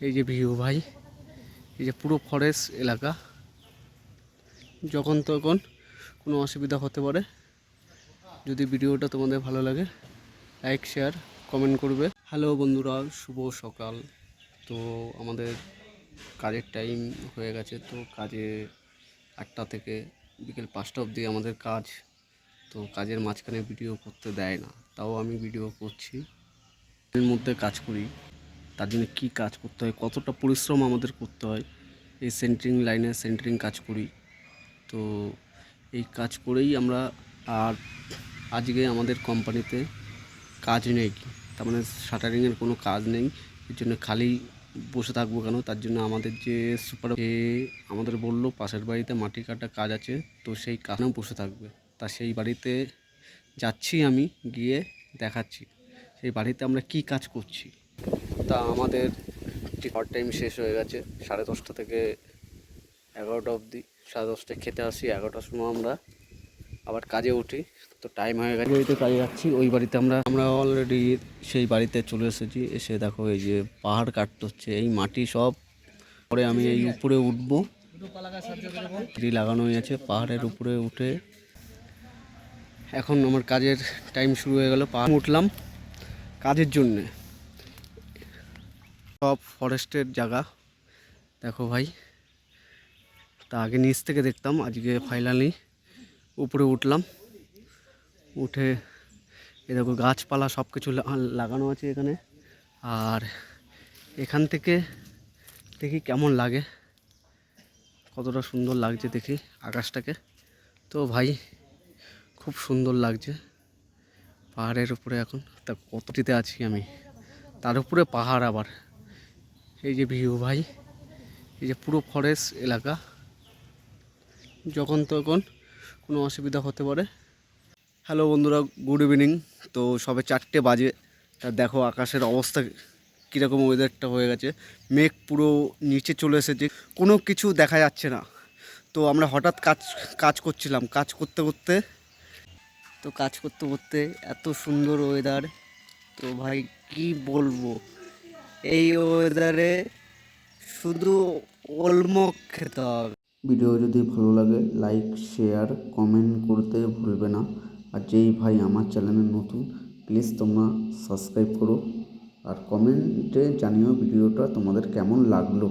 এই যে ভিউ ভাই, এই যে পুরো ফরেস্ট এলাকা, যখন তখন কোনো অসুবিধা হতে পারে। যদি ভিডিওটা তোমাদের ভালো লাগে লাইক শেয়ার কমেন্ট করবে। হ্যালো বন্ধুরা, শুভ সকাল। তো আমাদের কাজের টাইম হয়ে গেছে, তো কাজে 8টা থেকে বিকেল 5টা অবধি আমাদের কাজ। তো কাজের মাঝখানে ভিডিও করতে দেয় না, তাও আমি ভিডিও করছি। এর মধ্যে কাজ করি, তার জন্য কী কাজ করতে হয়, কতটা পরিশ্রম আমাদের করতে হয়। এই সেন্টারিং লাইনে সেন্টারিং কাজ করি, তো এই কাজ করেই আমরা। আর আজকে আমাদের কোম্পানিতে কাজ নেই, তার মানে শাটারিংয়ের কোনো কাজ নেই। এর জন্য খালি বসে থাকবো কেন, তার জন্য আমাদের যে সুপার আমাদের বললো পাশের বাড়িতে মাটি কাটা কাজ আছে, তো সেই কাজেও বসে থাকবে। তা সেই বাড়িতে যাচ্ছি, আমি গিয়ে দেখাচ্ছি সেই বাড়িতে আমরা কি কাজ করছি। তা আমাদের ওভার টাইম শেষ হয়ে গেছে 10:30 থেকে 11টা অবধি। 10:30টায় খেতে আসি, 11টার সময় আমরা আবার কাজে উঠি। তো টাইম হয়ে গেছে, বাড়িতে কাজে যাচ্ছি। ওই বাড়িতে আমরা অলরেডি সেই বাড়িতে চলে এসেছি। এসে দেখো এই যে পাহাড় কাটতে হচ্ছে, এই মাটি সব পরে আমি এই উপরে উঠবো। লাগানোই আছে, পাহাড়ের উপরে উঠে এখন আমার কাজের টাইম শুরু হয়ে গেল। পাহাড় উঠলাম কাজের জন্যে। সব ফরেস্টের জায়গা দেখো ভাই। তা আগে নিচ থেকে দেখতাম, আজকে ফাইনালি উপরে উঠলাম। উঠে এ দেখো গাছপালা সব কিছু লাগানো আছে এখানে। আর এখান থেকে দেখি কেমন লাগে, কতটা সুন্দর লাগছে দেখি আকাশটাকে। তো ভাই খুব সুন্দর লাগছে পাহাড়ের উপরে এখন। তা কতটিতে আছি আমি, তার উপরে পাহাড় আবার। এই যে ভিউ ভাই, এই যে পুরো ফরেস্ট এলাকা, যখন তখন কোনো অসুবিধা হতে পারে। হ্যালো বন্ধুরা, গুড ইভিনিং। তো সবে 4টে বাজে। তা দেখো আকাশের অবস্থা কীরকম, ওয়েদারটা হয়ে গেছে। মেঘ পুরো নিচে চলে এসেছে, কোনো কিছু দেখা যাচ্ছে না। তো আমরা হঠাৎ কাজ করছিলাম, কাজ করতে করতে এত সুন্দর ওয়েদার। তো ভাই কি বলবো, এই ওয়েদারে শুধু ওলমক খেতে হবে। ভিডিও যদি ভালো লাগে লাইক শেয়ার কমেন্ট করতে ভুলবে না। আর যেই ভাই আমার চ্যানেলে নতুন, প্লিজ তোমরা সাবস্ক্রাইব করো আর কমেন্টে জানিও ভিডিওটা তোমাদের কেমন লাগলো।